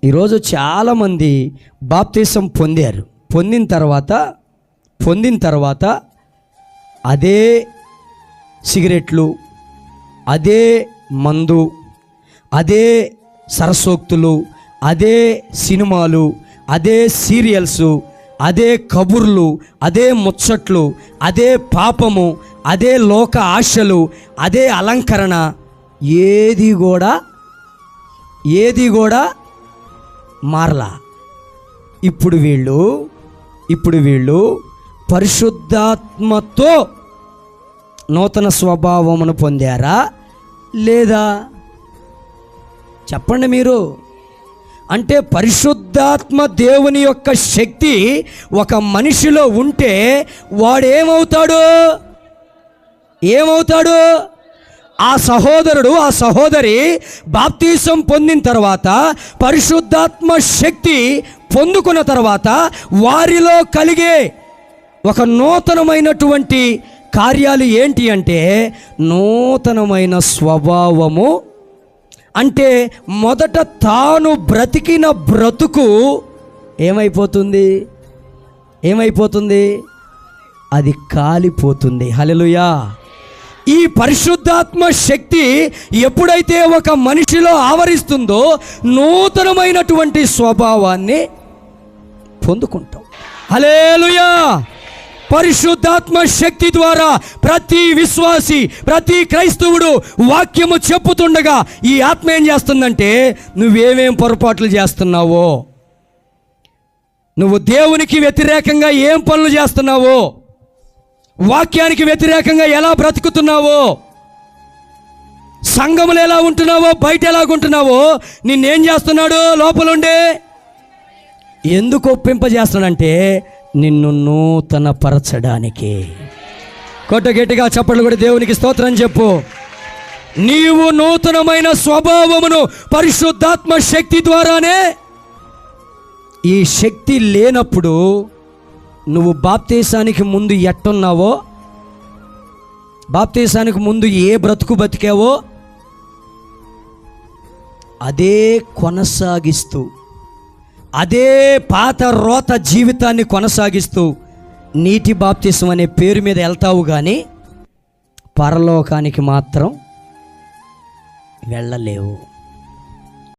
ఈరోజు చాలామంది బాప్తిసం పొందారు. పొందిన తర్వాత అదే సిగరెట్లు, అదే మందు, అదే సరసోక్తులు, అదే సినిమాలు, అదే సీరియల్స్, అదే కబుర్లు, అదే ముచ్చట్లు, అదే పాపము, అదే లోక ఆశలు, అదే అలంకరణ, ఏది కూడా మారలా. ఇప్పుడు వీళ్ళు పరిశుద్ధాత్మతో నూతన స్వభావమును పొందారా లేదా? చెప్పండి మీరు. అంటే పరిశుద్ధాత్మ దేవుని యొక్క శక్తి ఒక మనిషిలో ఉంటే వాడేమవుతాడు? ఆ సహోదరుడు, ఆ సహోదరి బాప్తిసం పొందిన తర్వాత, పరిశుద్ధాత్మ శక్తి పొందుకున్న తర్వాత వారిలో కలిగే ఒక నూతనమైనటువంటి కార్యాలు ఏంటి అంటే నూతనమైన స్వభావము. అంటే మొదట తాను బ్రతికిన బ్రతుకు ఏమైపోతుంది? అది కాలిపోతుంది. హల్లెలూయా. ఈ పరిశుద్ధాత్మ శక్తి ఎప్పుడైతే ఒక మనిషిలో ఆవరిస్తుందో నూతనమైనటువంటి స్వభావాన్ని పొందుకుంటాం. హల్లెలూయా. పరిశుద్ధాత్మ శక్తి ద్వారా ప్రతి విశ్వాసి, ప్రతి క్రైస్తవుడు వాక్యము చెప్పుతుండగా ఈ ఆత్మ ఏం చేస్తుందంటే నువ్వేమేం పొరపాట్లు చేస్తున్నావో, నువ్వు దేవునికి వ్యతిరేకంగా ఏం పనులు చేస్తున్నావో, వాక్యానికి వ్యతిరేకంగా ఎలా బ్రతుకుతున్నావో, సంఘములు ఎలా ఉంటున్నావో, బయట ఎలాగుంటున్నావో నిన్నేం చేస్తున్నాడు? లోపలుండే ఎందుకు ఒప్పింపజేస్తున్నాడంటే నిన్ను నూతన పరచడానికి. కొట్టగట్టిగా చప్పట్లు కూడా దేవునికి స్తోత్రం చెప్పు. నీవు నూతనమైన స్వభావమును పరిశుద్ధాత్మ శక్తి ద్వారానే. ఈ శక్తి లేనప్పుడు నువ్వు బాప్తీసానికి ముందు ఎట్టున్నావో, బాప్తీసానికి ముందు ఏ బ్రతుకు బతికావో అదే కొనసాగిస్తూ, అదే పాత రోత జీవితాన్ని కొనసాగిస్తూ నీటి బాప్తిసం అనే పేరు మీద వెళ్తావు, కానీ పరలోకానికి మాత్రం వెళ్ళలేవు.